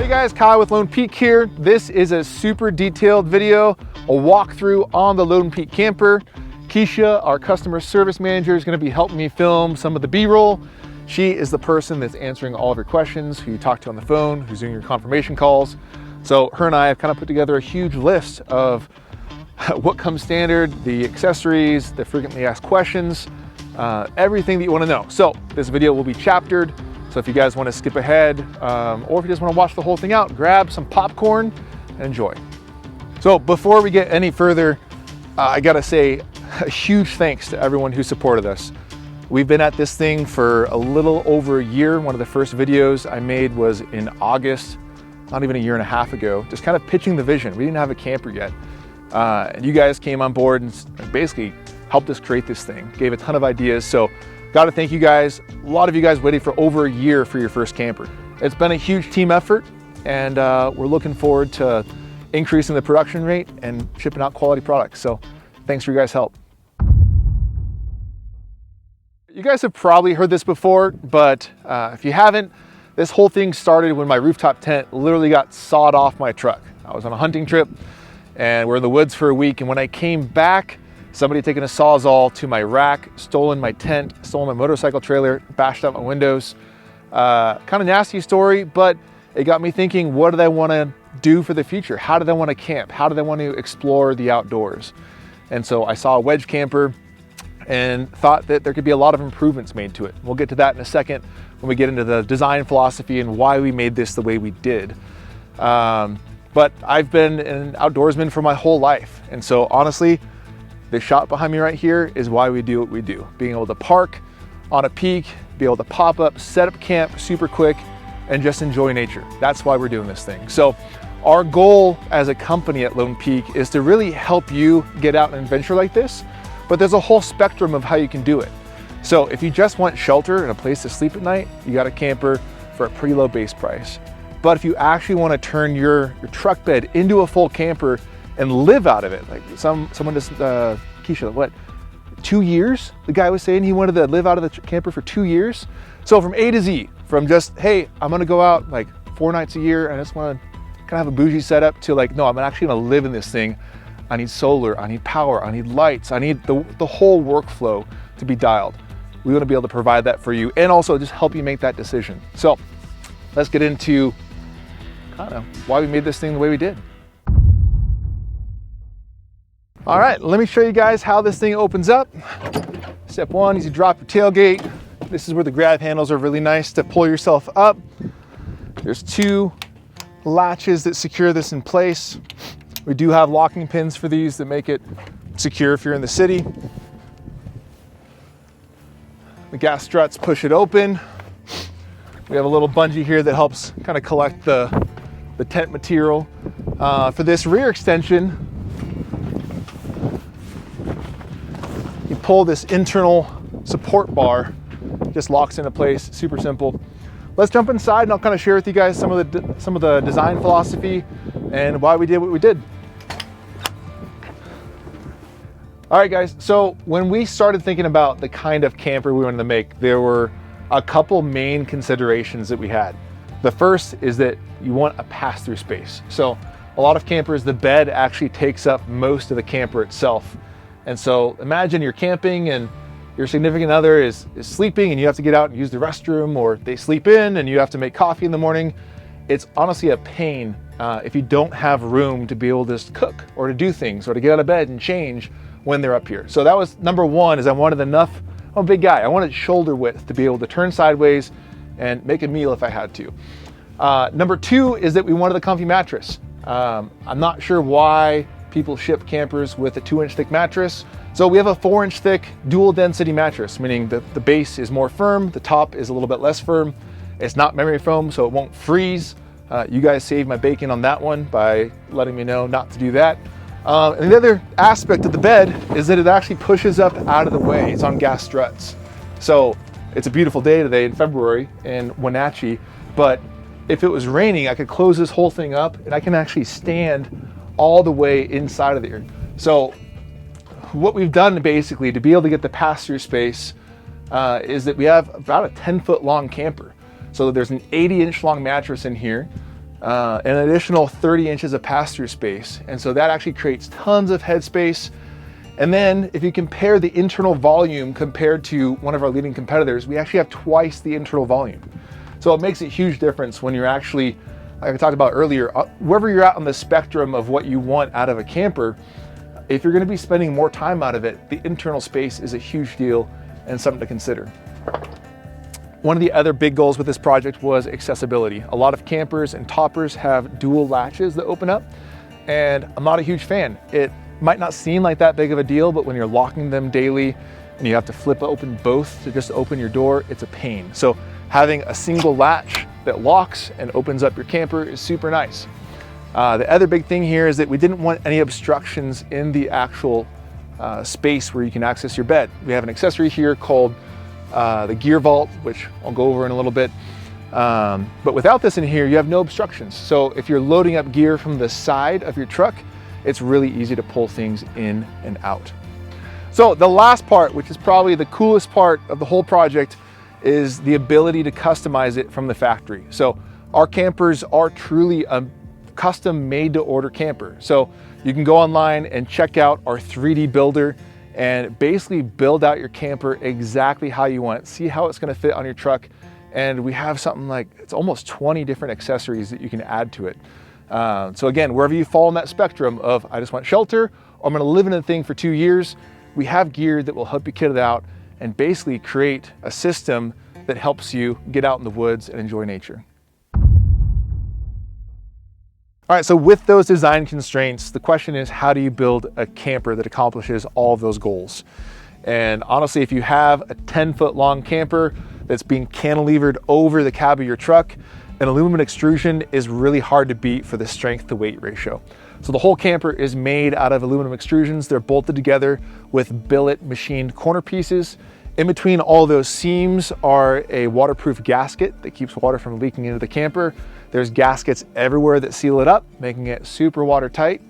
Hey guys, Kyle with Lone Peak here. This is a super detailed video, a walkthrough on the Lone Peak camper. Kecia, our customer service manager, is going to be helping me film some of the B-roll. She is the person that's answering all of your questions, who you talk to on the phone, who's doing your confirmation calls. So her and I have kind of put together a huge list of what comes standard, the accessories, the frequently asked questions, everything that you want to know. So this video will be chaptered. So if you guys want to skip ahead, or if you just want to watch the whole thing out, grab some popcorn and enjoy. So before we get any further, I gotta say a huge thanks to everyone who supported us. We've been at this thing for a little over a year. One of the first videos I made was in August, not even a year and a half ago, just kind of pitching the vision. We didn't have a camper yet. And you guys came on board and basically helped us create this thing, gave a ton of ideas. So gotta thank you guys. A lot of you guys waited for over a year for your first camper. It's been a huge team effort, and we're looking forward to increasing the production rate and shipping out quality products. So thanks for your guys' help. You guys have probably heard this before, but if you haven't, this whole thing started when my rooftop tent literally got sawed off my truck. I was on a hunting trip and we're in the woods for a week, and when I came back, somebody had taken a Sawzall to my rack, stolen my tent, stolen my motorcycle trailer, bashed out my windows. Kind of nasty story, but it got me thinking, what did I want to do for the future? How did I want to camp? How did I want to explore the outdoors? And so I saw a wedge camper and thought that there could be a lot of improvements made to it. We'll get to that in a second when we get into the design philosophy and why we made this the way we did. But I've been an outdoorsman for my whole life. And so honestly, this shot behind me right here is why we do what we do. Being able to park on a peak, be able to pop up, set up camp super quick, and just enjoy nature. That's why we're doing this thing. So our goal as a company at Lone Peak is to really help you get out and adventure like this, but there's a whole spectrum of how you can do it. So if you just want shelter and a place to sleep at night, you got a camper for a pretty low base price. But if you actually want to turn your truck bed into a full camper and live out of it, like someone just, Kecia, what, 2 years? The guy was saying he wanted to live out of the camper for 2 years. So from A to Z, from just, hey, I'm gonna go out like 4 nights a year and I just wanna kind of have a bougie setup, to like, no, I'm actually gonna live in this thing. I need solar, I need power, I need lights, I need the whole workflow to be dialed. We wanna be able to provide that for you and also just help you make that decision. So let's get into kind of why we made this thing the way we did. All right, let me show you guys how this thing opens up. Step one is you drop your tailgate. This is where the grab handles are really nice to pull yourself up. There's 2 latches that secure this in place. We do have locking pins for these that make it secure if you're in the city. The gas struts push it open. We have a little bungee here that helps kind of collect the tent material. For this rear extension, you pull this internal support bar, just locks into place, super simple. Let's jump inside and I'll kind of share with you guys some of the design philosophy and why we did what we did. All right guys, so when we started thinking about the kind of camper we wanted to make, there were a couple main considerations that we had. The first is that you want a pass-through space. So a lot of campers, the bed actually takes up most of the camper itself. And so imagine you're camping and your significant other is sleeping and you have to get out and use the restroom, or they sleep in and you have to make coffee in the morning. It's honestly a pain if you don't have room to be able to just cook or to do things or to get out of bed and change when they're up here. So that was number one, is I wanted enough, I'm a big guy, I wanted shoulder width to be able to turn sideways and make a meal if I had to. Number two is that we wanted a comfy mattress. I'm not sure why people ship campers with a 2-inch thick mattress. So we have a 4-inch thick dual density mattress, meaning that the base is more firm, the top is a little bit less firm. It's not memory foam, so it won't freeze. You guys saved my bacon on that one by letting me know not to do that. And the other aspect of the bed is that it actually pushes up out of the way. It's on gas struts. So it's a beautiful day today in February in Wenatchee, but if it was raining, I could close this whole thing up and I can actually stand all the way inside of there. So what we've done basically to be able to get the pass-through space is that we have about a 10-foot long camper. So there's an 80-inch long mattress in here. and an additional 30 inches of pass-through space. And so that actually creates tons of headspace. And then if you compare the internal volume compared to one of our leading competitors, we actually have twice the internal volume. So it makes a huge difference when you're actually, like I talked about earlier, wherever you're at on the spectrum of what you want out of a camper, if you're gonna be spending more time out of it, the internal space is a huge deal and something to consider. One of the other big goals with this project was accessibility. A lot of campers and toppers have dual latches that open up, and I'm not a huge fan. It might not seem like that big of a deal, but when you're locking them daily and you have to flip open both to just open your door, it's a pain. So having a single latch that locks and opens up your camper is super nice. The other big thing here is that we didn't want any obstructions in the actual space where you can access your bed. We have an accessory here called the gear vault, which I'll go over in a little bit. But without this in here, you have no obstructions. So if you're loading up gear from the side of your truck, it's really easy to pull things in and out. So the last part, which is probably the coolest part of the whole project, is the ability to customize it from the factory. So our campers are truly a custom made to order camper. So you can go online and check out our 3D builder and basically build out your camper exactly how you want it. See how it's gonna fit on your truck. And we have something like, it's almost 20 different accessories that you can add to it. So again, wherever you fall in that spectrum of, I just want shelter, or I'm gonna live in a thing for 2 years, we have gear that will help you kit it out and basically create a system that helps you get out in the woods and enjoy nature. All right, so with those design constraints, the question is, how do you build a camper that accomplishes all of those goals? And honestly, if you have a 10-foot long camper that's being cantilevered over the cab of your truck, an aluminum extrusion is really hard to beat for the strength to weight ratio. So the whole camper is made out of aluminum extrusions. They're bolted together with billet machined corner pieces. In between all those seams are a waterproof gasket that keeps water from leaking into the camper. There's gaskets everywhere that seal it up, making it super watertight.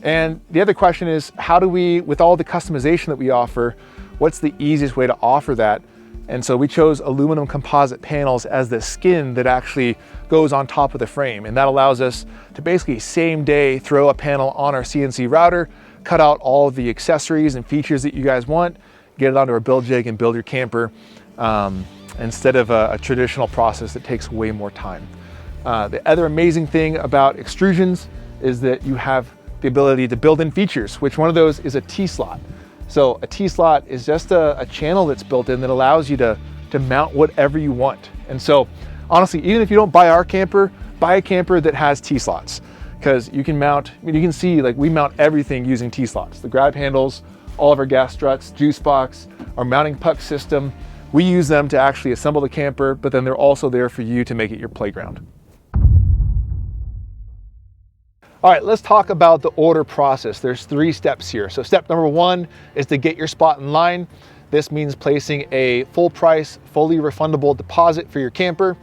And the other question is, how do we, with all the customization that we offer, what's the easiest way to offer that? And so we chose aluminum composite panels as the skin that actually goes on top of the frame. And that allows us to basically same day throw a panel on our CNC router, cut out all of the accessories and features that you guys want, get it onto our build jig and build your camper instead of a traditional process that takes way more time. The other amazing thing about extrusions is that you have the ability to build in features, which one of those is a T-slot. So a T-slot is just a channel that's built in that allows you to mount whatever you want. And so honestly, even if you don't buy our camper, buy a camper that has T-slots, because you can mount, I mean, you can see like we mount everything using T-slots, the grab handles, all of our gas struts, juice box, our mounting puck system. We use them to actually assemble the camper, but then they're also there for you to make it your playground. All right, let's talk about the order process. There's 3 steps here. So step number 1 is to get your spot in line. This means placing a full price, fully refundable deposit for your camper.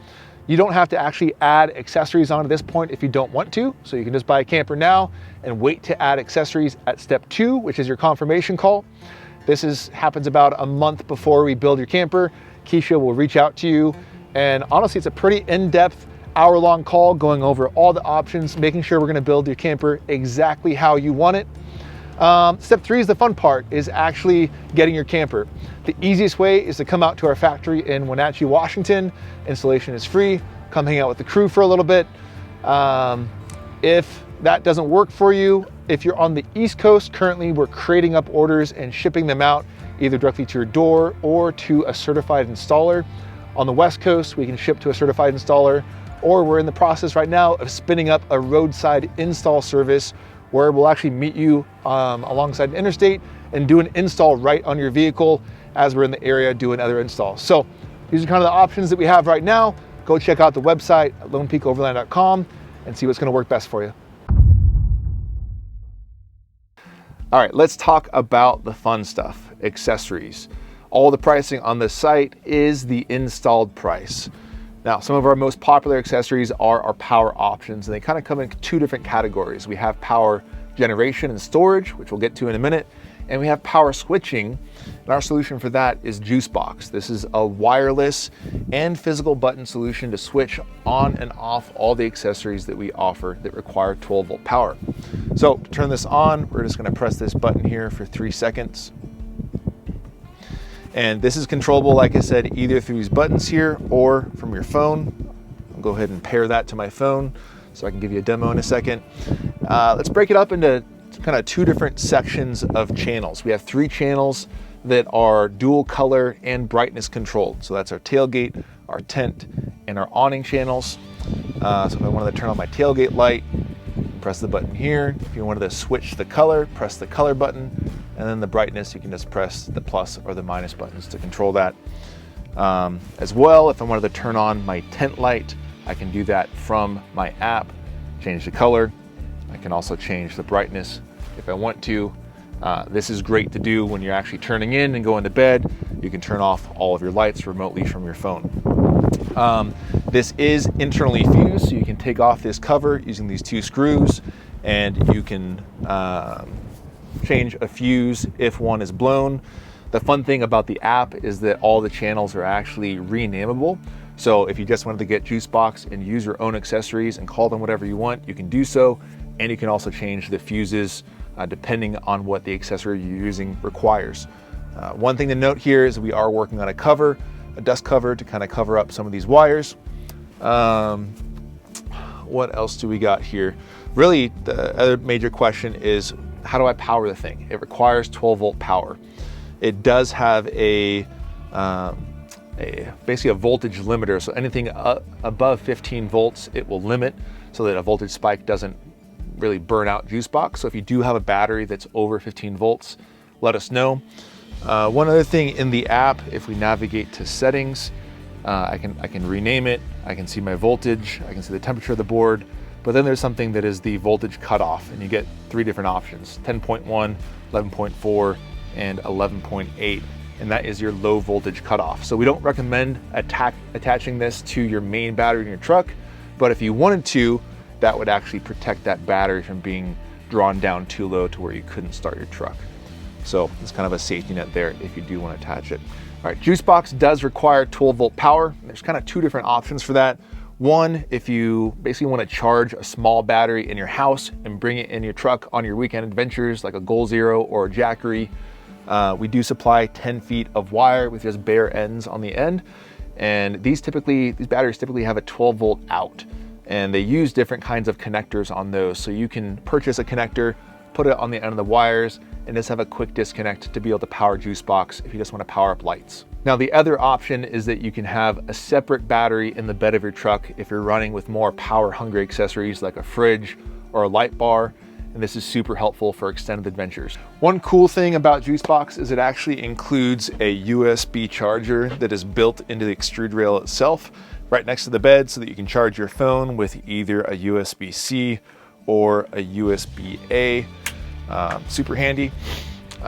You don't have to actually add accessories on at this point if you don't want to. So you can just buy a camper now and wait to add accessories at step 2, which is your confirmation call. This happens about a month before we build your camper. Kecia will reach out to you. And honestly, it's a pretty in-depth hour-long call going over all the options, making sure we're gonna build your camper exactly how you want it. Step 3 is the fun part, is actually getting your camper. The easiest way is to come out to our factory in Wenatchee, Washington. Installation is free. Come hang out with the crew for a little bit. If that doesn't work for you, if you're on the East Coast, currently we're creating up orders and shipping them out either directly to your door or to a certified installer. On the West Coast, we can ship to a certified installer, or we're in the process right now of spinning up a roadside install service where we'll actually meet you alongside an interstate and do an install right on your vehicle as we're in the area doing other installs. So these are kind of the options that we have right now. Go check out the website at lonepeakoverland.com and see what's gonna work best for you. All right, let's talk about the fun stuff, accessories. All the pricing on the site is the installed price. Now, some of our most popular accessories are our power options, and they kind of come in 2 different categories. We have power generation and storage, which we'll get to in a minute, And we have power switching, and our solution for that is JuiceBox. This is a wireless and physical button solution to switch on and off all the accessories that we offer that require 12-volt power. So to turn this on, we're just going to press this button here for 3 seconds. And this is controllable, like I said, either through these buttons here or from your phone. I'll go ahead and pair that to my phone so I can give you a demo in a second. Let's break it up into kind of 2 different sections of channels. We have 3 channels that are dual color and brightness controlled. So that's our tailgate, our tent, and our awning channels. So if I wanted to turn on my tailgate light, press the button here. If you wanted to switch the color, press the color button. And then the brightness, you can just press the plus or the minus buttons to control that. As well, if I wanted to turn on my tent light, I can do that from my app, change the color. I can also change the brightness if I want to. This is great to do when you're actually turning in and going to bed. You can turn off all of your lights remotely from your phone. This is internally fused, so you can take off this cover using these 2 screws, and you can change a fuse if one is blown. The fun thing about the app is that all the channels are actually renameable. So if you just wanted to get JuiceBox and use your own accessories and call them whatever you want, you can do so. And you can also change the fuses depending on what the accessory you're using requires. One thing to note here is we are working on a dust cover to kind of cover up some of these wires. What else do we got here? Really, the other major question is, how do I power the thing? It requires 12-volt power. It does have basically a voltage limiter, so anything above 15 volts it will limit so that a voltage spike doesn't really burn out JuiceBox. So if you do have a battery that's over 15 volts, let us know. One other thing in the app, if we navigate to settings, I can rename it. I can see my voltage, I can see the temperature of the board, but then there's something that is the voltage cutoff, and you get 3 different options: 10.1, 11.4, and 11.8. And that is your low voltage cutoff. So we don't recommend attaching this to your main battery in your truck, but if you wanted to, that would actually protect that battery from being drawn down too low to where you couldn't start your truck. So it's kind of a safety net there if you do want to attach it. All right, JuiceBox does require 12-volt power. There's kind of 2 different options for that. One, if you basically want to charge a small battery in your house and bring it in your truck on your weekend adventures, like a Goal Zero or a Jackery, we do supply 10 feet of wire with just bare ends on the end. And these batteries typically have a 12-volt out, and they use different kinds of connectors on those. So you can purchase a connector, put it on the end of the wires, and just have a quick disconnect to be able to power JuiceBox if you just want to power up lights. Now, the other option is that you can have a separate battery in the bed of your truck if you're running with more power-hungry accessories like a fridge or a light bar, and this is super helpful for extended adventures. One cool thing about JuiceBox is it actually includes a USB charger that is built into the extrude rail itself, right next to the bed, so that you can charge your phone with either a USB-C or a USB-A. Super handy.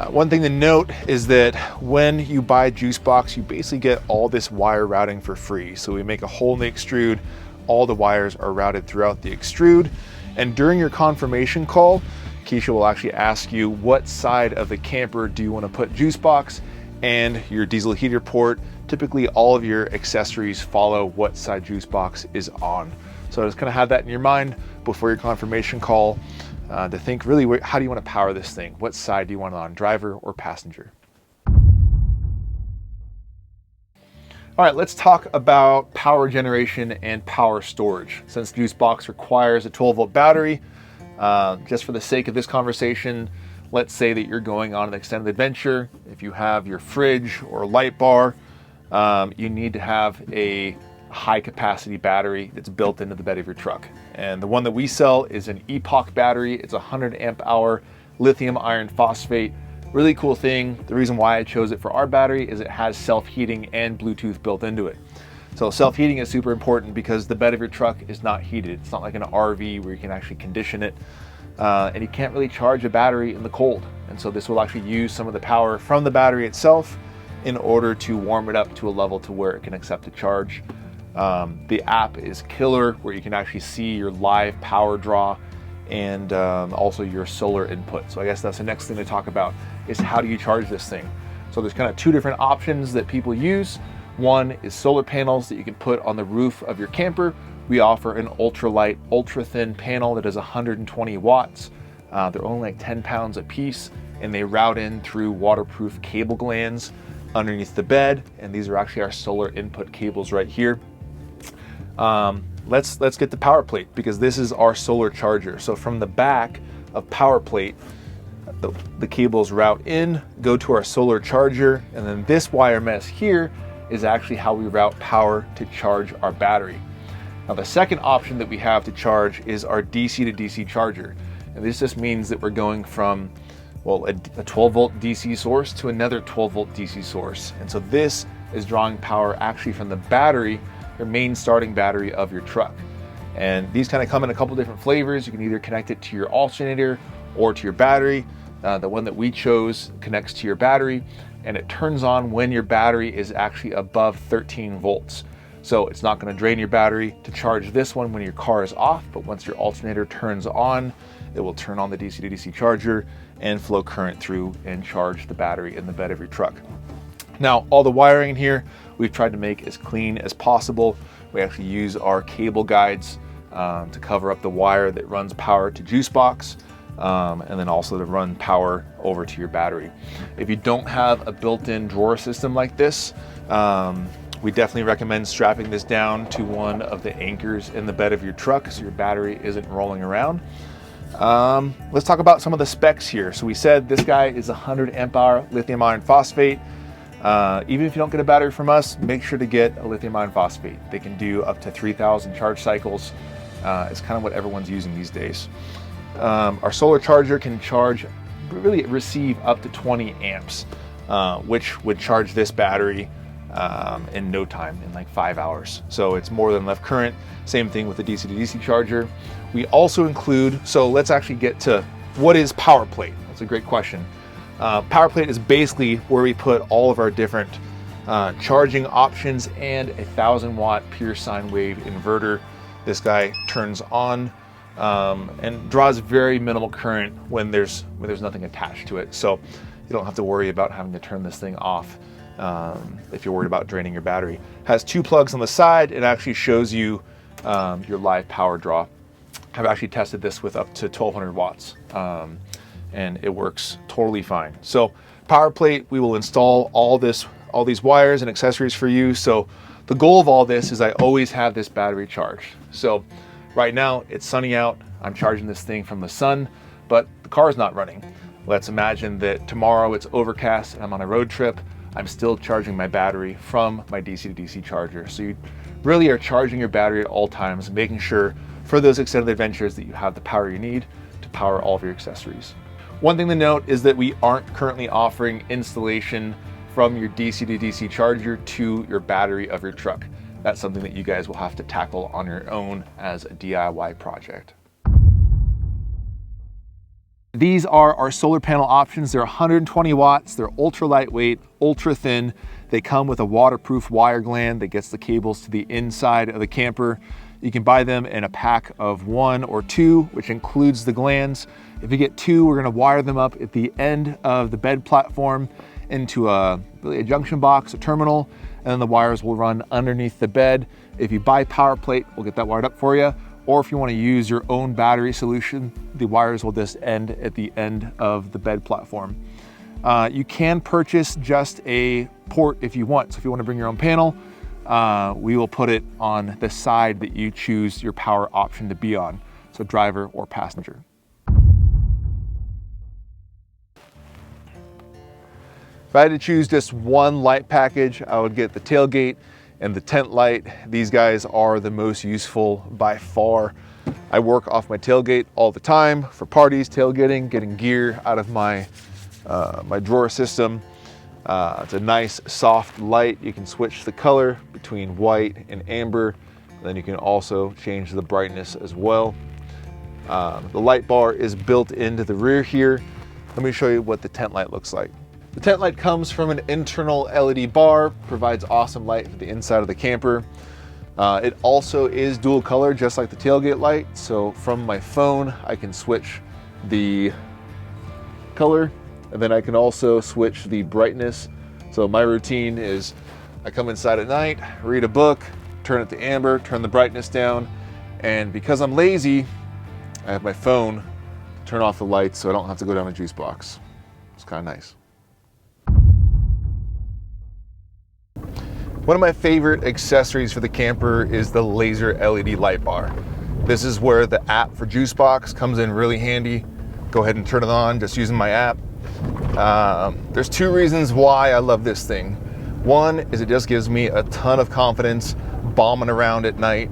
One thing to note is that when you buy JuiceBox, you basically get all this wire routing for free. So we make a hole in the extrude, all the wires are routed throughout the extrude, and during your confirmation call, Kecia will actually ask you what side of the camper do you want to put JuiceBox and your diesel heater port. Typically all of your accessories follow what side JuiceBox is on. So just kind of have that in your mind before your confirmation call. To think really, how do you want to power this thing? What side do you want it on, driver or passenger? All right, let's talk about power generation and power storage. Since JuiceBox requires a 12-volt battery, just for the sake of this conversation, let's say that you're going on an extended adventure. If you have your fridge or light bar, you need to have a high capacity battery that's built into the bed of your truck. And the one that we sell is an Epoch battery. It's a 100 amp hour lithium iron phosphate. Really cool thing. The reason why I chose it for our battery is it has self-heating and Bluetooth built into it. So self-heating is super important because the bed of your truck is not heated. It's not like an RV where you can actually condition it. And you can't really charge a battery in the cold. And so this will actually use some of the power from the battery itself in order to warm it up to a level to where it can accept a charge. The app is killer, where you can actually see your live power draw and also your solar input. So I guess that's the next thing to talk about, is how do you charge this thing? So there's kind of two different options that people use. One is solar panels that you can put on the roof of your camper. We offer an ultralight, ultra thin panel that is 120 watts. They're only like 10 pounds a piece, and they route in through waterproof cable glands underneath the bed. And these are actually our solar input cables right here. Let's get the power plate, because this is our solar charger. So from the back of power plate, the cables route in, go to our solar charger, and then this wire mess here is actually how we route power to charge our battery. Now the second option that we have to charge is our DC to DC charger. And this just means that we're going from, well, a 12 volt DC source to another 12 volt DC source. And so this is drawing power actually from the battery, your main starting battery of your truck. And these kind of come in a couple different flavors. You can either connect it to your alternator or to your battery. The one that we chose connects to your battery, and it turns on when your battery is actually above 13 volts. So it's not going to drain your battery to charge this one when your car is off, but once your alternator turns on, it will turn on the DC to DC charger and flow current through and charge the battery in the bed of your truck. Now, all the wiring in here, we've tried to make as clean as possible. We actually use our cable guides to cover up the wire that runs power to juice box, and then also to run power over to your battery. If you don't have a built-in drawer system like this, we definitely recommend strapping this down to one of the anchors in the bed of your truck so your battery isn't rolling around. Let's talk about some of the specs here. So we said this guy is 100 amp hour lithium iron phosphate. Even if you don't get a battery from us, make sure to get a lithium iron phosphate. They can do up to 3,000 charge cycles. It's kind of what everyone's using these days. Our solar charger can receive up to 20 amps, which would charge this battery in no time, in like 5 hours. So it's more than enough current. Same thing with the DC to DC charger. We also include, so let's actually get to what is power plate. That's a great question. Power plate is basically where we put all of our different charging options and a 1,000 watt pure sine wave inverter. This guy turns on and draws very minimal current when there's nothing attached to it. So you don't have to worry about having to turn this thing off if you're worried about draining your battery. Has two plugs on the side. It actually shows you your live power draw. I've actually tested this with up to 1,200 watts. And it works totally fine. So power plate, we will install all these wires and accessories for you. So the goal of all this is I always have this battery charged. So right now it's sunny out. I'm charging this thing from the sun, but the car is not running. Let's imagine that tomorrow it's overcast and I'm on a road trip. I'm still charging my battery from my DC to DC charger. So you really are charging your battery at all times, making sure for those extended adventures that you have the power you need to power all of your accessories. One thing to note is that we aren't currently offering installation from your DC to DC charger to your battery of your truck. That's something that you guys will have to tackle on your own as a DIY project. These are our solar panel options. They're 120 watts, they're ultra lightweight, ultra thin. They come with a waterproof wire gland that gets the cables to the inside of the camper. You can buy them in a pack of 1 or 2, which includes the glands. If you get 2, we're gonna wire them up at the end of the bed platform into a junction box, a terminal, and then the wires will run underneath the bed. If you buy power plate, we'll get that wired up for you. Or if you wanna use your own battery solution, the wires will just end at the end of the bed platform. You can purchase just a port if you want. So if you wanna bring your own panel, we will put it on the side that you choose your power option to be on, so driver or passenger. If I had to choose just one light package, I would get the tailgate and the tent light. These guys are the most useful by far. I work off my tailgate all the time for parties, tailgating, getting gear out of my drawer system. It's a nice soft light. You can switch the color between white and amber. Then you can also change the brightness as well. The light bar is built into the rear here. Let me show you what the tent light looks like. The tent light comes from an internal LED bar, provides awesome light for the inside of the camper. It also is dual color, just like the tailgate light. So from my phone, I can switch the color, and then I can also switch the brightness. So my routine is I come inside at night, read a book, turn it to amber, turn the brightness down. And because I'm lazy, I have my phone turn off the lights so I don't have to go down a juice box. It's kind of nice. One of my favorite accessories for the camper is the laser LED light bar. This is where the app for Juicebox comes in really handy. Go ahead and turn it on just using my app. There's two reasons why I love this thing. One is it just gives me a ton of confidence bombing around at night.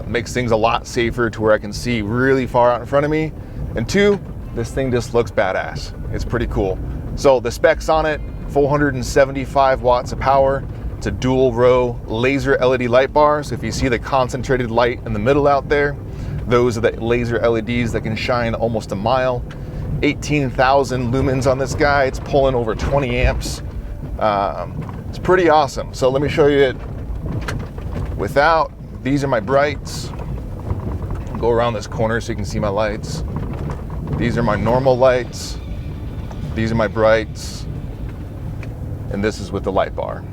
Makes things a lot safer to where I can see really far out in front of me. And two, this thing just looks badass. It's pretty cool. So the specs on it, 475 watts of power. It's a dual row laser LED light bar. So if you see the concentrated light in the middle out there, those are the laser LEDs that can shine almost a mile. 18,000 lumens on this guy. It's pulling over 20 amps. It's pretty awesome. So let me show you it without. These are my brights. Go around this corner so you can see my lights. These are my normal lights. These are my brights. And this is with the light bar.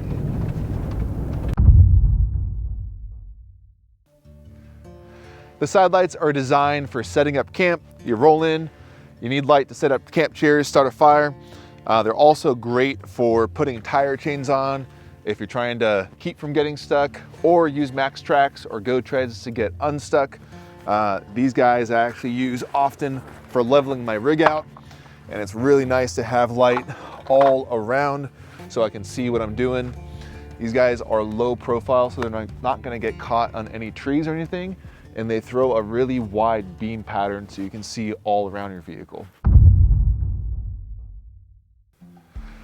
The side lights are designed for setting up camp. You roll in, you need light to set up camp chairs, start a fire. They're also great for putting tire chains on if you're trying to keep from getting stuck, or use max tracks or go treads to get unstuck. These guys I actually use often for leveling my rig out, and it's really nice to have light all around so I can see what I'm doing. These guys are low profile, so they're not gonna get caught on any trees or anything, and they throw a really wide beam pattern so you can see all around your vehicle.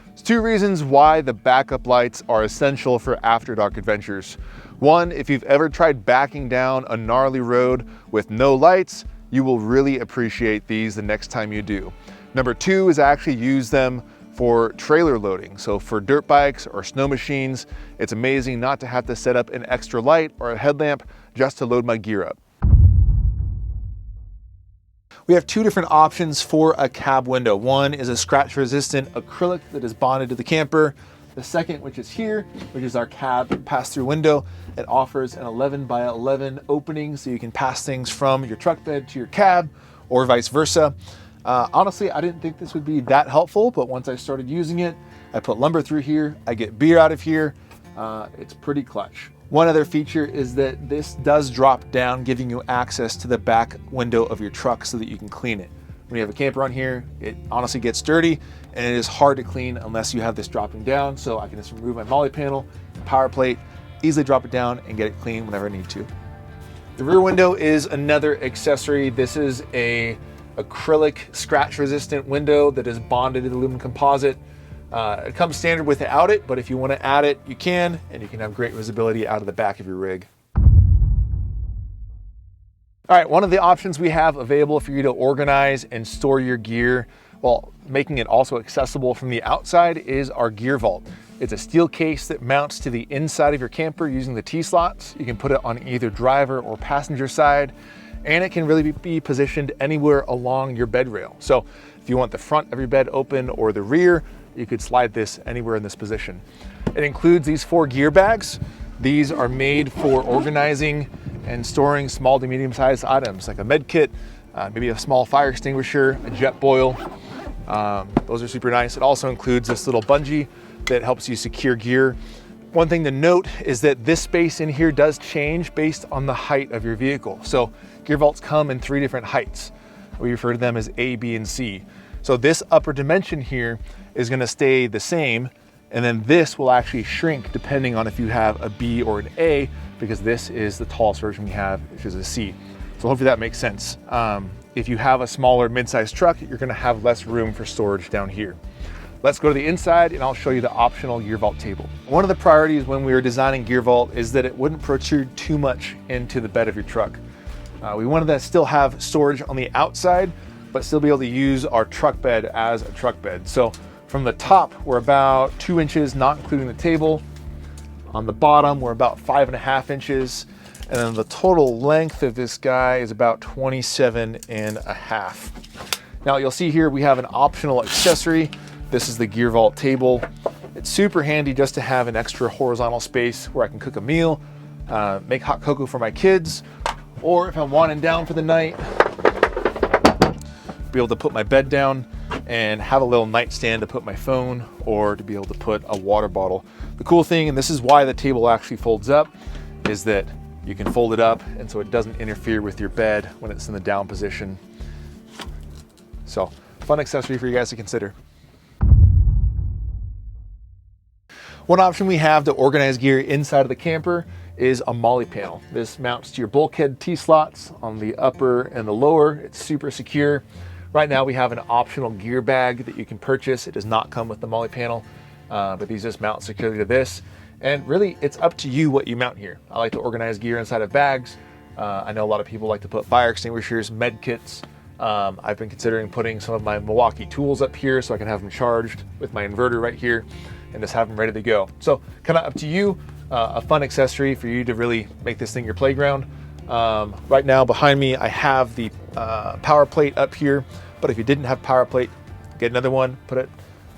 There's two reasons why the backup lights are essential for after dark adventures. One, if you've ever tried backing down a gnarly road with no lights, you will really appreciate these the next time you do. Number two is I actually use them for trailer loading. So for dirt bikes or snow machines, it's amazing not to have to set up an extra light or a headlamp just to load my gear up. We have two different options for a cab window. One is a scratch resistant acrylic that is bonded to the camper. The second, which is here, which is our cab pass-through window. It offers an 11 by 11 opening so you can pass things from your truck bed to your cab or vice versa. Honestly, I didn't think this would be that helpful, but once I started using it, I put lumber through here, I get beer out of here. It's pretty clutch. One other feature is that this does drop down, giving you access to the back window of your truck so that you can clean it. When you have a camper on here, it honestly gets dirty and it is hard to clean unless you have this dropping down. So I can just remove my Molle panel, power plate, easily drop it down and get it clean whenever I need to. The rear window is another accessory. This is a acrylic scratch resistant window that is bonded to the aluminum composite. It comes standard without it, but if you want to add it, you can, and you can have great visibility out of the back of your rig. All right, one of the options we have available for you to organize and store your gear, while making it also accessible from the outside, is our gear vault. It's a steel case that mounts to the inside of your camper using the T-slots. You can put it on either driver or passenger side, and it can really be positioned anywhere along your bed rail. So if you want the front of your bed open or the rear, you could slide this anywhere in this position. It includes these 4 gear bags. These are made for organizing and storing small to medium sized items like a med kit, maybe a small fire extinguisher, a jet boil. Those are super nice. It also includes this little bungee that helps you secure gear. One thing to note is that this space in here does change based on the height of your vehicle. So gear vaults come in 3 different heights. We refer to them as A, B, and C. So this upper dimension here is going to stay the same, and then this will actually shrink depending on if you have a B or an A, because this is the tallest version we have, which is a C. So hopefully that makes sense. If you have a smaller mid-sized truck, you're going to have less room for storage down here. Let's go to the inside and I'll show you the optional gear vault table. One of the priorities when we were designing gear vault is that it wouldn't protrude too much into the bed of your truck. We wanted to still have storage on the outside, but still be able to use our truck bed as a truck bed. So from the top, we're about 2 inches, not including the table. On the bottom, we're about 5.5 inches. And then the total length of this guy is about 27.5. Now you'll see here we have an optional accessory. This is the Gear Vault table. It's super handy just to have an extra horizontal space where I can cook a meal, make hot cocoa for my kids, or if I'm winding down for the night, be able to put my bed down and have a little nightstand to put my phone or to be able to put a water bottle. The cool thing, and this is why the table actually folds up, is that you can fold it up and so it doesn't interfere with your bed when it's in the down position. So, fun accessory for you guys to consider. One option we have to organize gear inside of the camper is a Molle Panel. This mounts to your bulkhead T-slots on the upper and the lower. It's super secure. Right now we have an optional gear bag that you can purchase. It does not come with the Molle Panel, but these just mount securely to this. And really, it's up to you what you mount here. I like to organize gear inside of bags. I know a lot of people like to put fire extinguishers, med kits. I've been considering putting some of my Milwaukee tools up here so I can have them charged with my inverter right here and just have them ready to go. So kind of up to you, a fun accessory for you to really make this thing your playground. Right now behind me, I have the power plate up here, but if you didn't have power plate, get another one, put it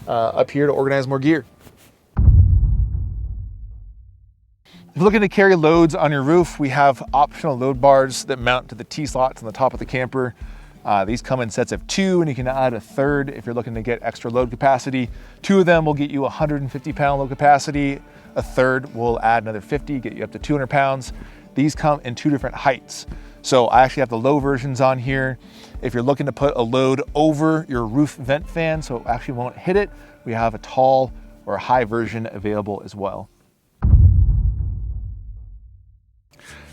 up here to organize more gear. If you're looking to carry loads on your roof, we have optional load bars that mount to the T-slots on the top of the camper. These come in sets of 2, and you can add a third if you're looking to get extra load capacity. 2 of them will get you 150-pound load capacity. A third will add another 50, get you up to 200 pounds. These come in 2 different heights. So I actually have the low versions on here. If you're looking to put a load over your roof vent fan so it actually won't hit it, we have a tall or a high version available as well.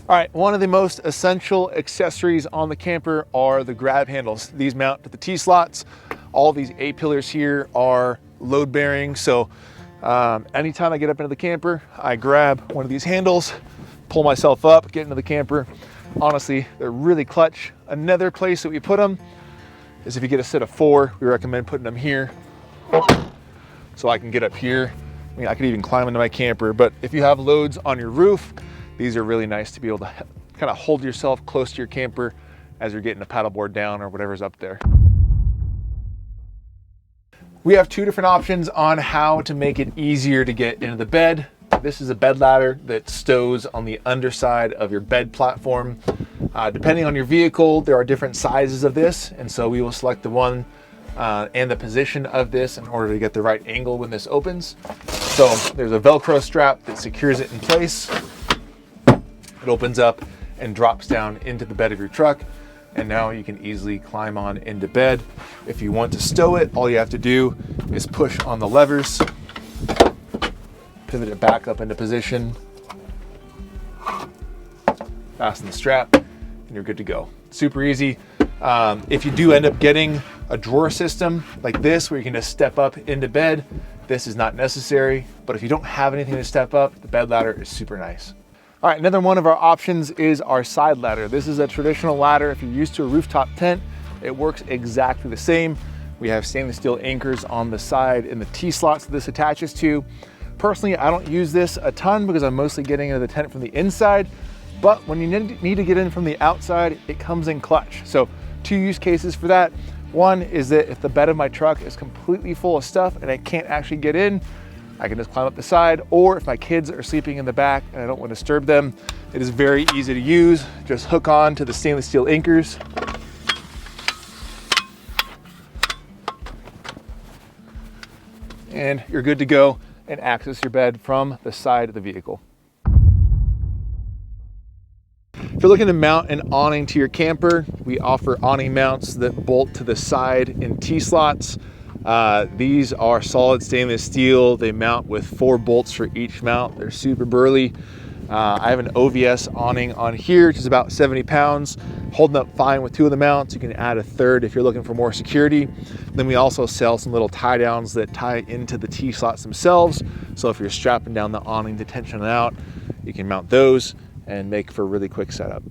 All right, one of the most essential accessories on the camper are the grab handles. These mount to the T-slots. All these A-pillars here are load bearing. So anytime I get up into the camper, I grab one of these handles, pull myself up, get into the camper. Honestly, they're really clutch. Another place that we put them is if you get a set of 4, we recommend putting them here. So I can get up here. I mean, I could even climb into my camper, but if you have loads on your roof, these are really nice to be able to kind of hold yourself close to your camper as you're getting a paddleboard down or whatever's up there. We have 2 different options on how to make it easier to get into the bed. This is a bed ladder that stows on the underside of your bed platform. Depending on your vehicle, there are different sizes of this, and so we will select the one and the position of this in order to get the right angle when this opens. So there's a Velcro strap that secures it in place. It opens up and drops down into the bed of your truck, and now you can easily climb on into bed. If you want to stow it, all you have to do is push on the levers, pivot it back up into position, fasten the strap, and you're good to go. Super easy. If you do end up getting a drawer system like this where you can just step up into bed, this is not necessary, but if you don't have anything to step up, the bed ladder is super nice. All right, another one of our options is our side ladder. This is a traditional ladder. If you're used to a rooftop tent, it works exactly the same. We have stainless steel anchors on the side and the T-slots that this attaches to. Personally, I don't use this a ton because I'm mostly getting into the tent from the inside, but when you need to get in from the outside, it comes in clutch. So 2 use cases for that. One is that if the bed of my truck is completely full of stuff and I can't actually get in, I can just climb up the side, or if my kids are sleeping in the back and I don't want to disturb them, it is very easy to use. Just hook on to the stainless steel anchors. And you're good to go and access your bed from the side of the vehicle. If you're looking to mount an awning to your camper, we offer awning mounts that bolt to the side in T-slots. These are solid stainless steel. They mount with 4 bolts for each mount. They're super burly. I have an OVS awning on here, which is about 70 pounds, holding up fine with 2 of the mounts. You can add a third if you're looking for more security. Then we also sell some little tie downs that tie into the T-slots themselves. So if you're strapping down the awning to tension it out, you can mount those and make for a really quick setup.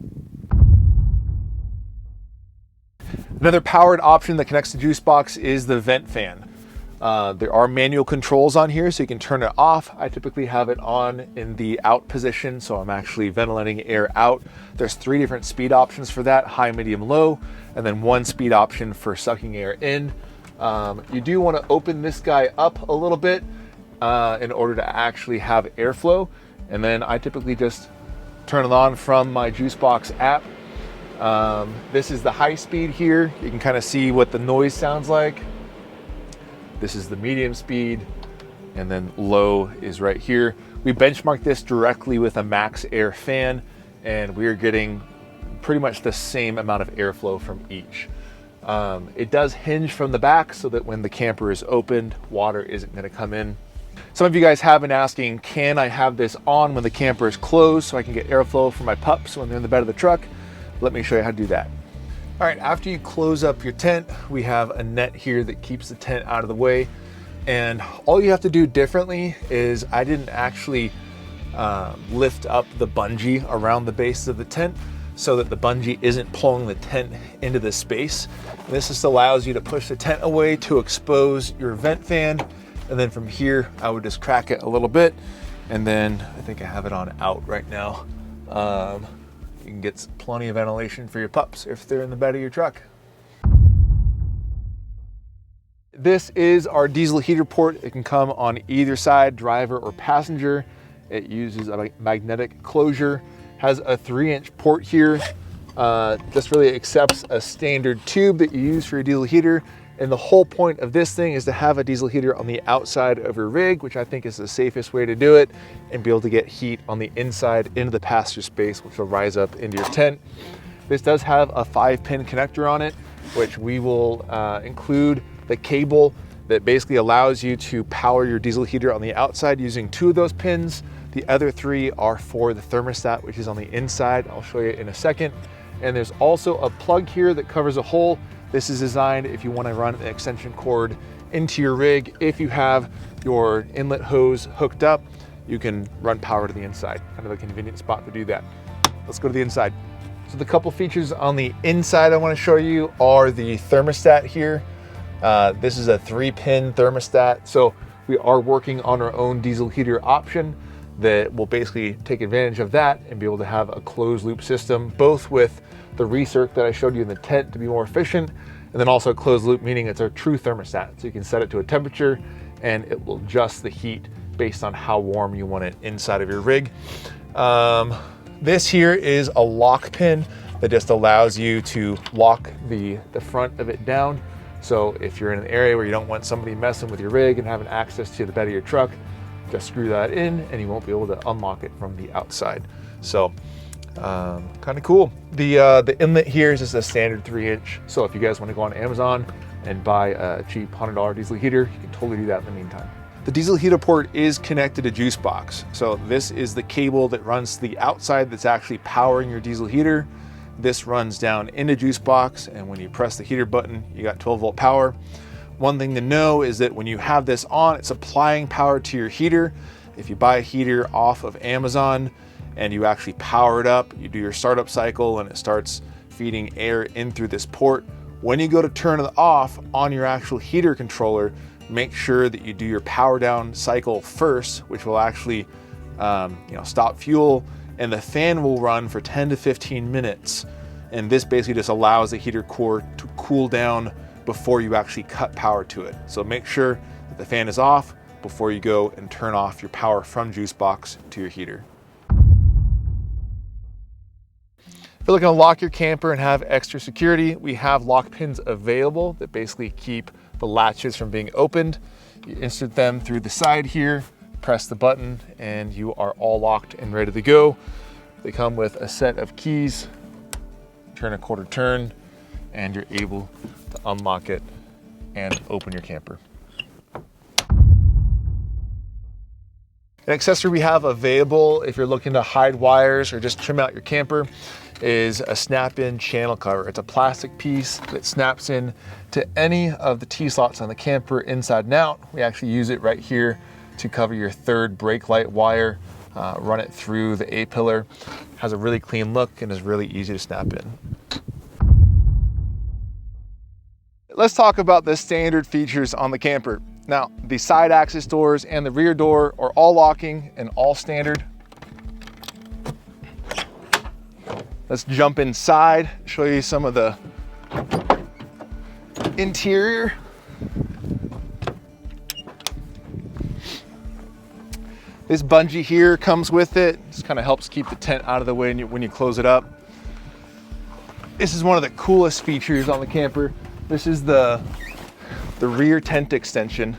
Another powered option that connects to Juice Box is the vent fan. There are manual controls on here, so you can turn it off. I typically have it on in the out position, so I'm actually ventilating air out. There's 3 different speed options for that: high, medium, low, and then 1 speed option for sucking air in. You do want to open this guy up a little bit in order to actually have airflow, and then I typically just turn it on from my Juicebox app. This is the high speed here. You can kind of see what the noise sounds like. This is the medium speed, and then low is right here. We benchmarked this directly with a max air fan, and we are getting pretty much the same amount of airflow from each. It does hinge from the back so that when the camper is opened, water isn't going to come in. Some of you guys have been asking, can I have this on when the camper is closed so I can get airflow for my pups when they're in the bed of the truck? Let me show you how to do that. All right, after you close up your tent, we have a net here that keeps the tent out of the way. And all you have to do differently is I didn't actually lift up the bungee around the base of the tent so that the bungee isn't pulling the tent into the space. And this just allows you to push the tent away to expose your vent fan. And then from here, I would just crack it a little bit. And then I think I have it on out right now. You can get plenty of ventilation for your pups if they're in the bed of your truck. This is our diesel heater port. It can come on either side, driver or passenger. It uses a magnetic closure, has a 3-inch port here. This really accepts a standard tube that you use for your diesel heater. And the whole point of this thing is to have a diesel heater on the outside of your rig, which I think is the safest way to do it, and be able to get heat on the inside into the passenger space, which will rise up into your tent. This does have a 5-pin connector on it, which we will include the cable that basically allows you to power your diesel heater on the outside using 2 of those pins. The other 3 are for the thermostat, which is on the inside. I'll show you in a second. And there's also a plug here that covers a hole. This is designed if you want to run an extension cord into your rig. If you have your inlet hose hooked up, you can run power to the inside. Kind of a convenient spot to do that. Let's go to the inside. So the couple features on the inside I want to show you are the thermostat here. This is a 3-pin thermostat. So we are working on our own diesel heater option that will basically take advantage of that and be able to have a closed loop system, both with the recirc that I showed you in the tent to be more efficient, and then also closed loop, meaning it's a true thermostat. So you can set it to a temperature and it will adjust the heat based on how warm you want it inside of your rig. This here is a lock pin that just allows you to lock the front of it down. So if you're in an area where you don't want somebody messing with your rig and having access to the bed of your truck, just screw that in and you won't be able to unlock it from the outside. So kind of cool. The inlet here is just a standard 3-inch. So if you guys want to go on Amazon and buy a cheap $100 diesel heater, you can totally do that in the meantime. The diesel heater port is connected to Juicebox. So this is the cable that runs to the outside that's actually powering your diesel heater. This runs down into Juicebox, and when you press the heater button, you got 12-volt power. One thing to know is that when you have this on, it's applying power to your heater. If you buy a heater off of Amazon and you actually power it up, you do your startup cycle and it starts feeding air in through this port. When you go to turn it off on your actual heater controller, make sure that you do your power down cycle first, which will actually stop fuel, and the fan will run for 10 to 15 minutes. And this basically just allows the heater core to cool down before you actually cut power to it. So make sure that the fan is off before you go and turn off your power from Juicebox to your heater. If you're looking to lock your camper and have extra security, we have lock pins available that basically keep the latches from being opened. You insert them through the side here, press the button, and you are all locked and ready to go. They come with a set of keys, turn a quarter turn, and you're able to unlock it and open your camper. An accessory we have available if you're looking to hide wires or just trim out your camper is a snap-in channel cover. It's a plastic piece that snaps in to any of the T-slots on the camper inside and out. We actually use it right here to cover your third brake light wire, run it through the A-pillar. Has a really clean look and is really easy to snap in. Let's talk about the standard features on the camper. Now, the side access doors and the rear door are all locking and all standard. Let's jump inside, show you some of the interior. This bungee here comes with it. This kind of helps keep the tent out of the way when you close it up. This is one of the coolest features on the camper. This is the rear tent extension.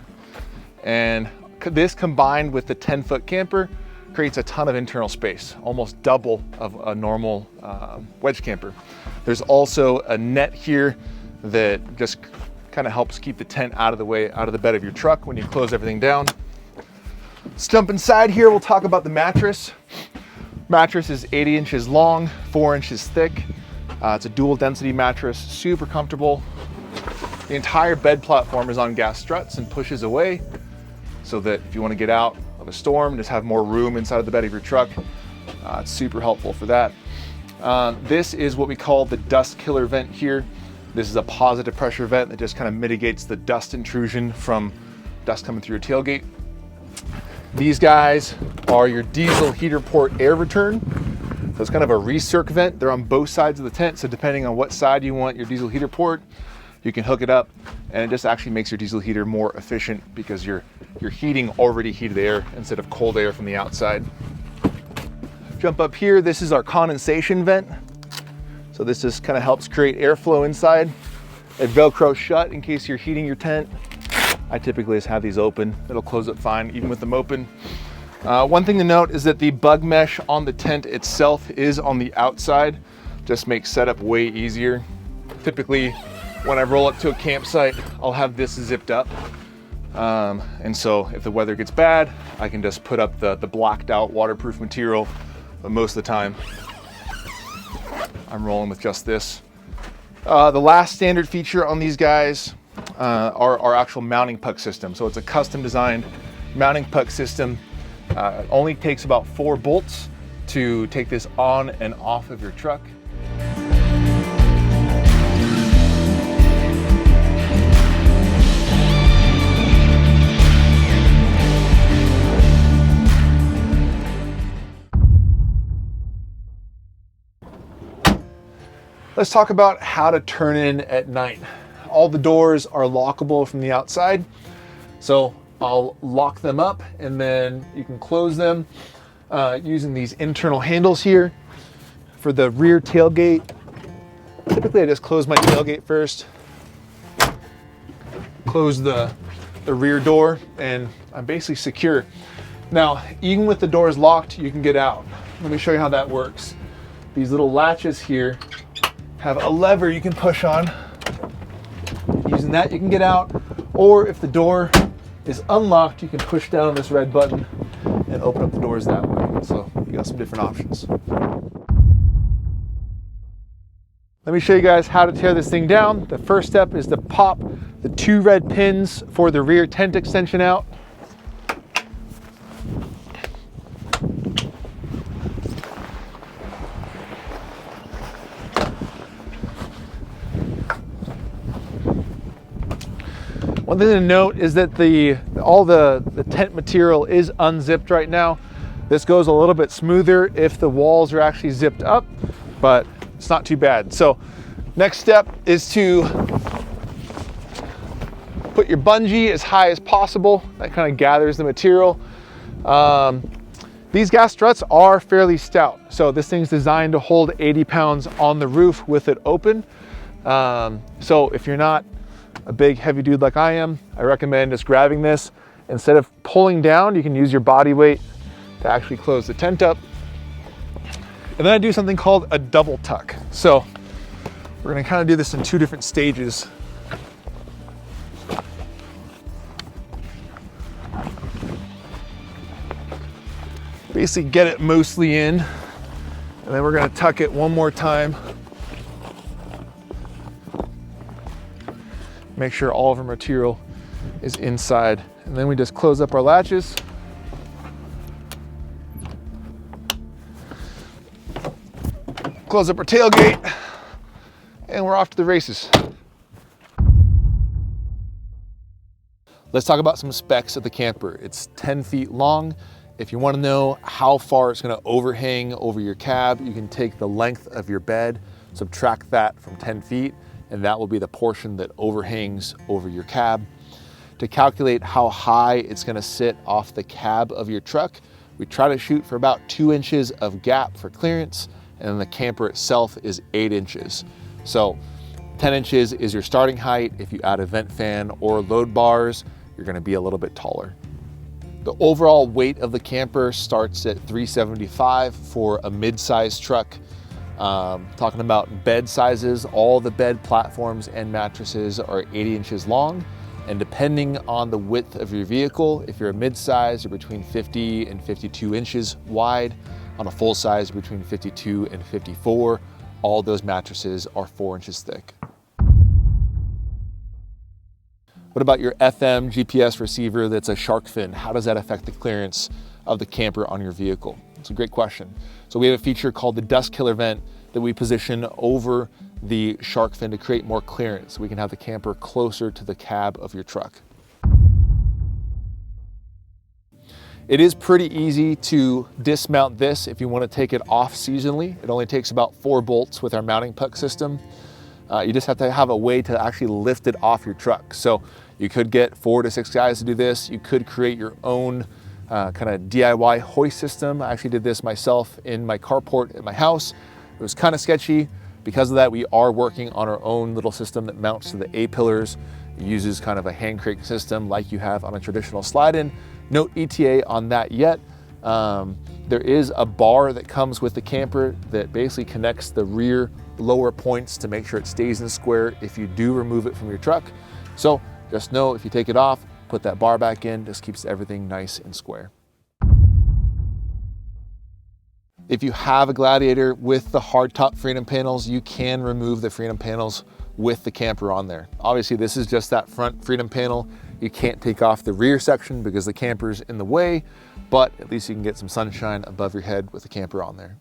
And this combined with the 10-foot camper creates a ton of internal space, almost double of a normal wedge camper. There's also a net here that just kind of helps keep the tent out of the way, out of the bed of your truck when you close everything down. Let's jump inside here. We'll talk about the mattress. Mattress is 80 inches long, 4 inches thick. It's a dual density mattress, super comfortable. The entire bed platform is on gas struts and pushes away so that if you want to get out of a storm, just have more room inside of the bed of your truck. It's super helpful for that. This is what we call the dust killer vent here. This is a positive pressure vent that just kind of mitigates the dust intrusion from dust coming through your tailgate. These guys are your diesel heater port air return. So it's kind of a recirc vent. They're on both sides of the tent. So depending on what side you want your diesel heater port, you can hook it up, and it just actually makes your diesel heater more efficient because you're heating already heated air instead of cold air from the outside. Jump up here. This is our condensation vent. So this just kind of helps create airflow inside. It Velcro shut in case you're heating your tent. I typically just have these open. It'll close up fine even with them open. One thing to note is that the bug mesh on the tent itself is on the outside. Just makes setup way easier. Typically, when I roll up to a campsite, I'll have this zipped up. And so if the weather gets bad, I can just put up the blacked out waterproof material. But most of the time, I'm rolling with just this. The last standard feature on these guys are our actual mounting puck system. So it's a custom designed mounting puck system. It only takes about 4 bolts to take this on and off of your truck. Let's talk about how to turn in at night. All the doors are lockable from the outside. So I'll lock them up and then you can close them using these internal handles here. For the rear tailgate, typically I just close my tailgate first, close the rear door, and I'm basically secure. Now, even with the doors locked, you can get out. Let me show you how that works. These little latches here have a lever you can push on. Using that, you can get out, or if the door is unlocked, you can push down this red button and open up the doors that way. So you got some different options. Let me show you guys how to tear this thing down. The first step is to pop the 2 red pins for the rear tent extension out. One thing to note is that all the tent material is unzipped right now. This goes a little bit smoother if the walls are actually zipped up, but it's not too bad. So next step is to put your bungee as high as possible. That kind of gathers the material. These gas struts are fairly stout. So this thing's designed to hold 80 pounds on the roof with it open. So if you're not a big heavy dude like I am, I recommend just grabbing this. Instead of pulling down, you can use your body weight to actually close the tent up. And then I do something called a double tuck. So we're gonna kind of do this in 2 different stages. Basically get it mostly in, and then we're gonna tuck it one more time. Make sure all of our material is inside. And then we just close up our latches. Close up our tailgate, and we're off to the races. Let's talk about some specs of the camper. It's 10 feet long. If you want to know how far it's going to overhang over your cab, you can take the length of your bed, subtract that from 10 feet, and that will be the portion that overhangs over your cab. To calculate how high it's going to sit off the cab of your truck, we try to shoot for about 2 inches of gap for clearance, and then the camper itself is 8 inches. So 10 inches is your starting height. If you add a vent fan or load bars, you're going to be a little bit taller. The overall weight of the camper starts at 375 for a mid-size truck. Talking about bed sizes, all the bed platforms and mattresses are 80 inches long. And depending on the width of your vehicle, if you're a mid-size, you're between 50 and 52 inches wide. On a full size, between 52 and 54. All those mattresses are 4 inches thick. What about your FM GPS receiver that's a Sharkfin? How does that affect the clearance of the camper on your vehicle? It's a great question. So we have a feature called the dust killer vent that we position over the Sharkfin to create more clearance. So we can have the camper closer to the cab of your truck. It is pretty easy to dismount this if you want to take it off seasonally. It only takes about 4 bolts with our mounting puck system. You just have to have a way to actually lift it off your truck. So you could get 4 to 6 guys to do this. You could create your own kind of DIY hoist system. I actually did this myself in my carport at my house. It was kind of sketchy. Because of that, we are working on our own little system that mounts to the A-pillars. It uses kind of a hand crank system like you have on a traditional slide-in. No ETA on that yet. There is a bar that comes with the camper that basically connects the rear lower points to make sure it stays in square if you do remove it from your truck. So just know if you take it off, put that bar back in, just keeps everything nice and square. If you have a Gladiator with the hardtop Freedom panels, you can remove the Freedom panels with the camper on there. Obviously, this is just that front Freedom panel. You can't take off the rear section because the camper's in the way, but at least you can get some sunshine above your head with the camper on there.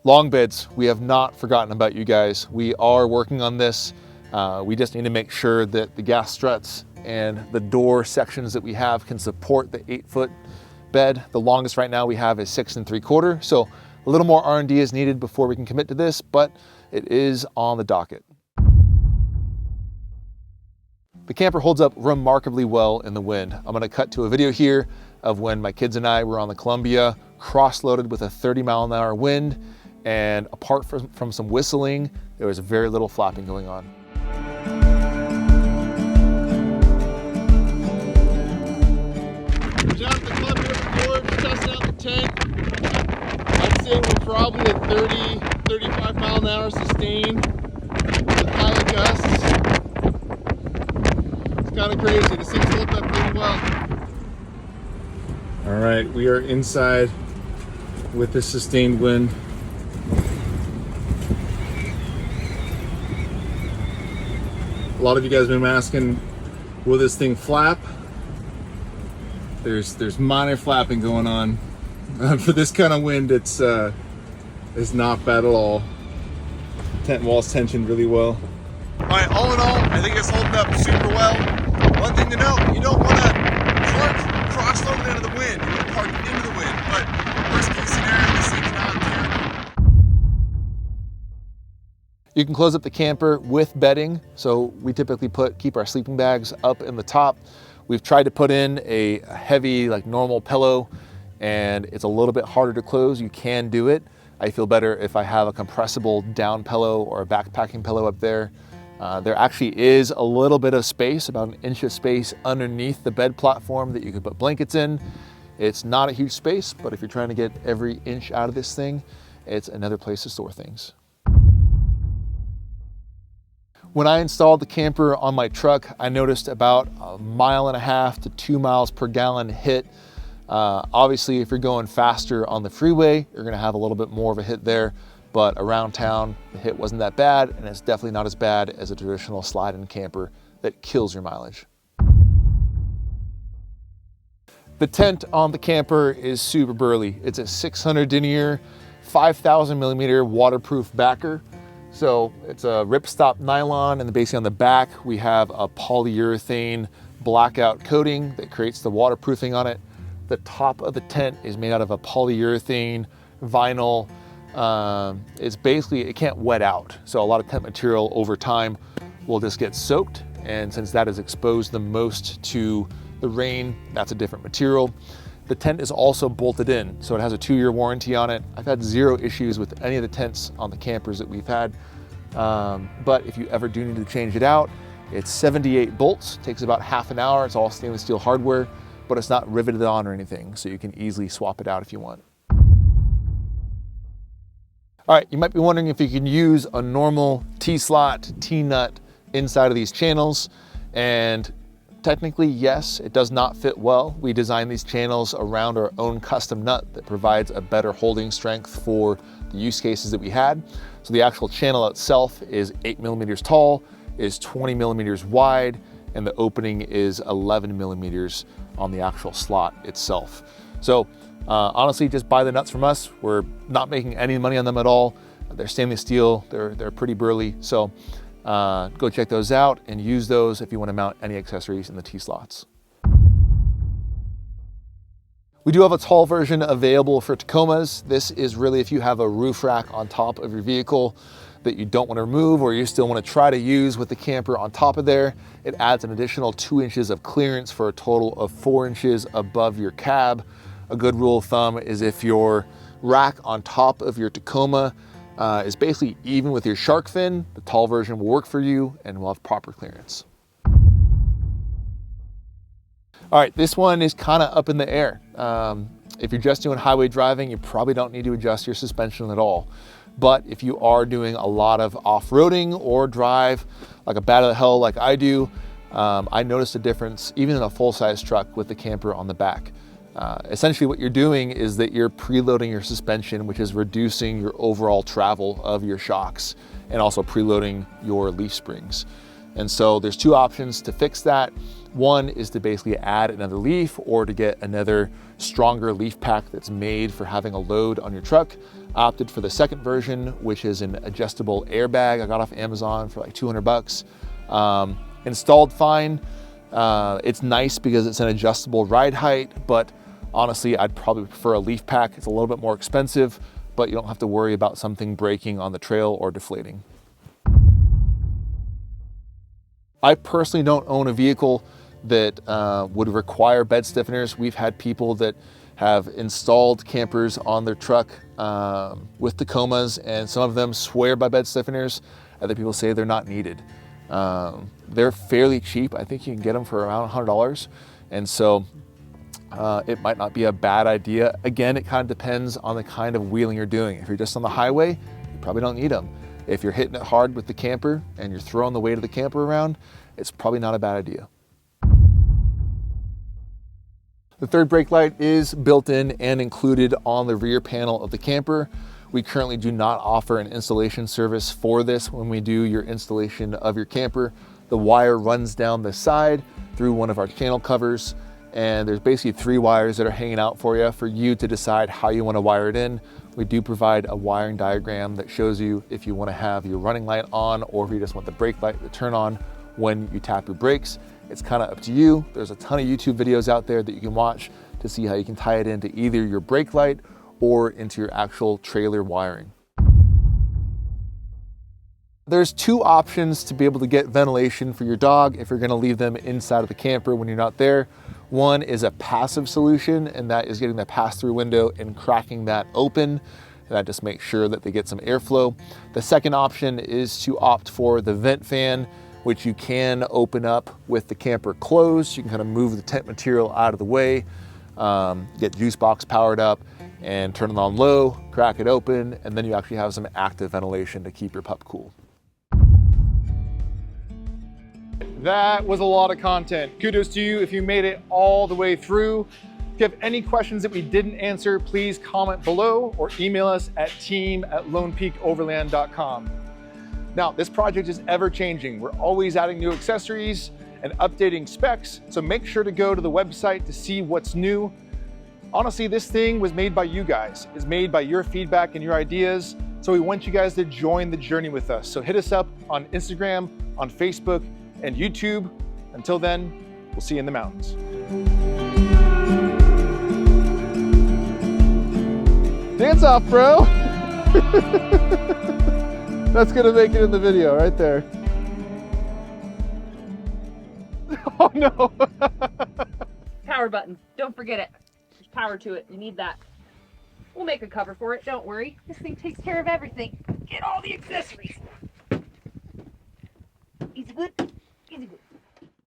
Long beds, we have not forgotten about you guys. We are working on this. We just need to make sure that the gas struts and the door sections that we have can support the 8-foot bed. The longest right now we have is 6 3/4. So a little more R&D is needed before we can commit to this, but it is on the docket. The camper holds up remarkably well in the wind. I'm gonna cut to a video here of when my kids and I were on the Columbia, cross-loaded with a 30-mile-an-hour wind, and apart from some whistling, there was very little flapping going on. Down at the Columbia River Gorge, testing out the tent. I'd say we're probably at 30, 35 mile an hour sustained with high gusts. It's kind of crazy. This thing's holding up pretty well. All right, we are inside with this sustained wind. A lot of you guys have been asking, will this thing flap? There's minor flapping going on. For this kind of wind, it's not bad at all. Tent wall's tensioned really well. All right, all in all, I think it's holding up super well. One thing to note, you don't want to park cross-loaded into the wind. You want to park into the wind, but worst case scenario, this thing's not terrible. You can close up the camper with bedding. So we typically keep our sleeping bags up in the top. We've tried to put in a heavy, like normal pillow, and it's a little bit harder to close. You can do it. I feel better if I have a compressible down pillow or a backpacking pillow up there. There actually is a little bit of space, about 1 inch of space underneath the bed platform that you can put blankets in. It's not a huge space, but if you're trying to get every inch out of this thing, it's another place to store things. When I installed the camper on my truck, I noticed about 1.5 miles to 2 miles per gallon hit. Obviously, if you're going faster on the freeway, you're gonna have a little bit more of a hit there, but around town, the hit wasn't that bad, and it's definitely not as bad as a traditional slide-in camper that kills your mileage. The tent on the camper is super burly. It's a 600 denier, 5,000 millimeter waterproof backer. So it's a ripstop nylon, and then basically on the back, we have a polyurethane blackout coating that creates the waterproofing on it. The top of the tent is made out of a polyurethane vinyl. It's basically, it can't wet out. So a lot of tent material over time will just get soaked. And since that is exposed the most to the rain, that's a different material. The tent is also bolted in, so it has a 2-year warranty on it. I've had 0 issues with any of the tents on the campers that we've had. But if you ever do need to change it out, it's 78 bolts, takes about half an hour. It's all stainless steel hardware, but it's not riveted on or anything, so you can easily swap it out if you want. All right, you might be wondering if you can use a normal T-slot, T-nut inside of these channels, and technically, yes, it does not fit well. We designed these channels around our own custom nut that provides a better holding strength for the use cases that we had. So the actual channel itself is 8 millimeters tall, is 20 millimeters wide, and the opening is 11 millimeters on the actual slot itself. So honestly, just buy the nuts from us. We're not making any money on them at all. They're stainless steel, they're pretty burly. So go check those out and use those if you want to mount any accessories in the T-slots. We do have a tall version available for Tacomas. This is really if you have a roof rack on top of your vehicle that you don't want to remove, or you still want to try to use with the camper on top of there. It adds an additional 2 inches of clearance for a total of 4 inches above your cab. A good rule of thumb is if your rack on top of your Tacoma is basically even with your shark fin, the tall version will work for you and will have proper clearance. All right, this one is kind of up in the air. If you're just doing highway driving, you probably don't need to adjust your suspension at all. But if you are doing a lot of off-roading or drive like a bat out of hell like I do, I noticed a difference even in a full-size truck with the camper on the back. Essentially what you're doing is that you're preloading your suspension, which is reducing your overall travel of your shocks, and also preloading your leaf springs. And so there's 2 options to fix that. One is to basically add another leaf, or to get another stronger leaf pack that's made for having a load on your truck. I opted for the second version, which is an adjustable airbag I got off Amazon for like 200 bucks. Installed fine. It's nice because it's an adjustable ride height, but honestly, I'd probably prefer a leaf pack. It's a little bit more expensive, but you don't have to worry about something breaking on the trail or deflating. I personally don't own a vehicle that would require bed stiffeners. We've had people that have installed campers on their truck with Tacomas, and some of them swear by bed stiffeners. Other people say they're not needed. They're fairly cheap. I think you can get them for around $100. And so it might not be a bad idea. Again, it kind of depends on the kind of wheeling you're doing. If you're just on the highway, you probably don't need them. If you're hitting it hard with the camper and you're throwing the weight of the camper around, it's probably not a bad idea. The third brake light is built in and included on the rear panel of the camper. We currently do not offer an installation service for this. When we do your installation of your camper, the wire runs down the side through one of our channel covers, and there's basically 3 wires that are hanging out for you to decide how you want to wire it in. We do provide a wiring diagram that shows you if you want to have your running light on, or if you just want the brake light to turn on when you tap your brakes. It's kind of up to you. There's a ton of YouTube videos out there that you can watch to see how you can tie it into either your brake light or into your actual trailer wiring. There's 2 options to be able to get ventilation for your dog if you're going to leave them inside of the camper when you're not there. One is a passive solution, and that is getting the pass-through window and cracking that open. And that just makes sure that they get some airflow. The second option is to opt for the vent fan, which you can open up with the camper closed. You can kind of move the tent material out of the way, get juice box powered up, and turn it on low, crack it open, and then you actually have some active ventilation to keep your pup cool. That was a lot of content. Kudos to you if you made it all the way through. If you have any questions that we didn't answer, please comment below or email us at team@lonepeakoverland.com. Now, this project is ever changing. We're always adding new accessories and updating specs, so make sure to go to the website to see what's new. Honestly, this thing was made by you guys. It's made by your feedback and your ideas. So we want you guys to join the journey with us. So hit us up on Instagram, on Facebook, and YouTube. Until then, we'll see you in the mountains. Dance off, bro. That's gonna make it in the video right there. Oh no. Power button. Don't forget it. There's power to it. You need that. We'll make a cover for it. Don't worry. This thing takes care of everything. Get all the accessories. Easy good. Easy good.